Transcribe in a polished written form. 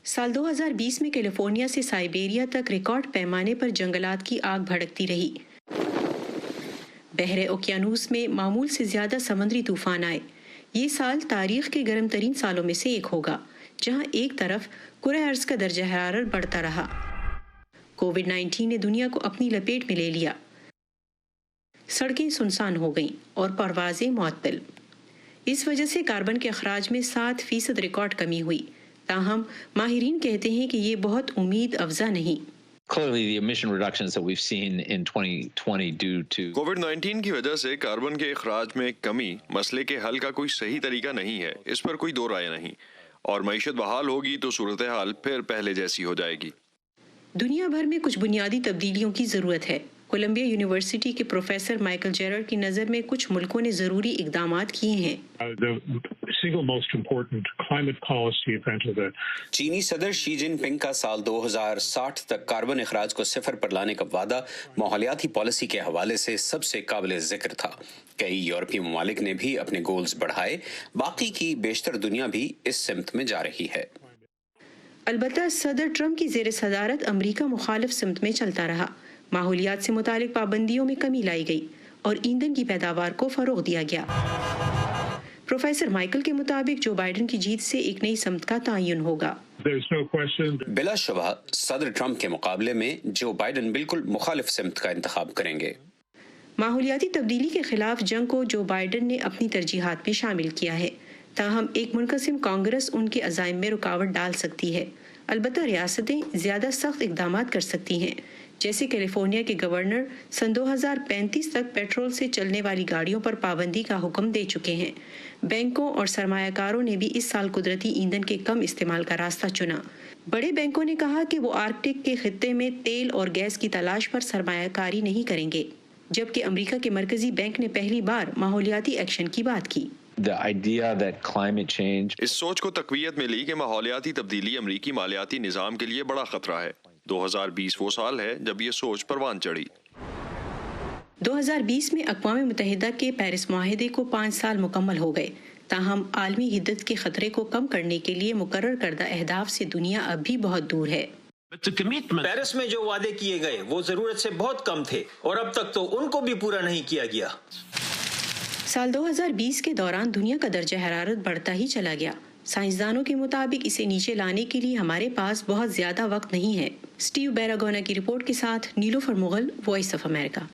साल 2020 में कैलिफोर्निया से साइबेरिया तक रिकॉर्ड पैमाने पर जंगलात की आग भड़कती रही। बहरे ओकियानूस में मामूल से ज्यादा समुद्री तूफान आए। ये साल तारीख के गर्म तरीन सालों में से एक होगा, जहां एक तरफ कुरे अर्ज का दर्जा हरारत बढ़ता रहा। कोविड-19 ने दुनिया को अपनी लपेट में ले लिया। सड़कें सुनसान हो गईं और परवाजें मुअत्तल। इस वजह से कार्बन के अखराज में 7% रिकॉर्ड कमी हुई। ताहम माहिरीन कहते हैं कि ये बहुत उम्मीद अफजा नहीं। Clearly, the emission reductions that we've seen in 2020 due to कोविड-19 की वजह से कार्बन के अखराज में कमी मसले के हल का कोई सही तरीका नहीं है, इस पर कोई दो राय नहीं। और मईशत बहाल होगी तो सूरत हाल फिर पहले जैसी हो जाएगी। दुनिया भर में कुछ बुनियादी तब्दीलियों की ज़रूरत है। कोलंबिया यूनिवर्सिटी के प्रोफेसर माइकल जेरर की नज़र में कुछ मुल्कों ने ज़रूरी इक़दामात किए हैं। चीनी सदर शी जिनपिंग का साल 2060 तक कार्बन अखराज को सिफर पर लाने का वादा माहौलियाती पॉलिसी के हवाले से सबसे काबिल जिक्र था। कई यूरोपीय ममालिक ने भी अपने गोल्स बढ़ाए, बाकी की बेशतर दुनिया भी इस सिमत में जा रही है। अलबत्ता सदर ट्रंप की ज़ेर सदारत अमरीका मुखालिफ सिमत में चलता रहा। माहौलियात से मुतालिक पाबंदियों में कमी लाई गई और ईंधन की पैदावार को फरोग दिया गया। प्रोफेसर माइकल के मुताबिक जो बाइडन की जीत से एक नई समत का तयन होगा। बिलाशुबह सदर ट्रंप के मुकाबले में जो बाइडन बिल्कुल मुखालिफ सिमत का इंतखाब करेंगे। माहौलियाती तब्दीली के खिलाफ जंग को जो बाइडन ने अपनी तरजीहात में शामिल किया है। ताहम एक मुनक़सिम कांग्रेस उनके अज़ाइम में रुकावट डाल सकती है। अलबत्ता रियासतें ज़्यादा सख्त इक़दाम कर सकती हैं, जैसे कैलिफोर्निया के गवर्नर सन 2035 तक पेट्रोल से चलने वाली गाड़ियों पर पाबंदी का हुक्म दे चुके हैं। बैंकों और सरमायाकारों ने भी इस साल कुदरती ईंधन के कम इस्तेमाल का रास्ता चुना। बड़े बैंकों ने कहा कि वो आर्कटिक के खित्ते में तेल और गैस की तलाश पर सरमायाकारी नहीं करेंगे, जबकि अमेरिका के मरकजी बैंक ने पहली बार माहौलियाती एक्शन की बात की। the idea that climate change इस सोच को तक़वियत मिली कि माहौलियाती तब्दीली अमरीकी मालियाती निज़ाम के लिए बड़ा खतरा है। 2020 वो साल है जब ये सोच परवान चढ़ी। 2020 में अक़वाम मुत्तहिदा के पेरिस मुआहिदे को 5 साल मुकम्मल हो गए। ताहम आलमी हिद्दत के खतरे को कम करने के लिए मुकर्रर करदा अहदाफ से दुनिया अब भी बहुत दूर है। पेरिस में जो वादे किए गए वो जरूरत से बहुत कम थे और अब तक तो उनको भी पूरा नहीं किया गया। साल 2020 के दौरान दुनिया का दर्जा हरारत बढ़ता ही चला गया। साइंसदानों के मुताबिक इसे नीचे लाने के लिए हमारे पास बहुत ज्यादा वक्त नहीं है। स्टीव बैरागोना की रिपोर्ट के साथ Nilofar Mughal, voice of America.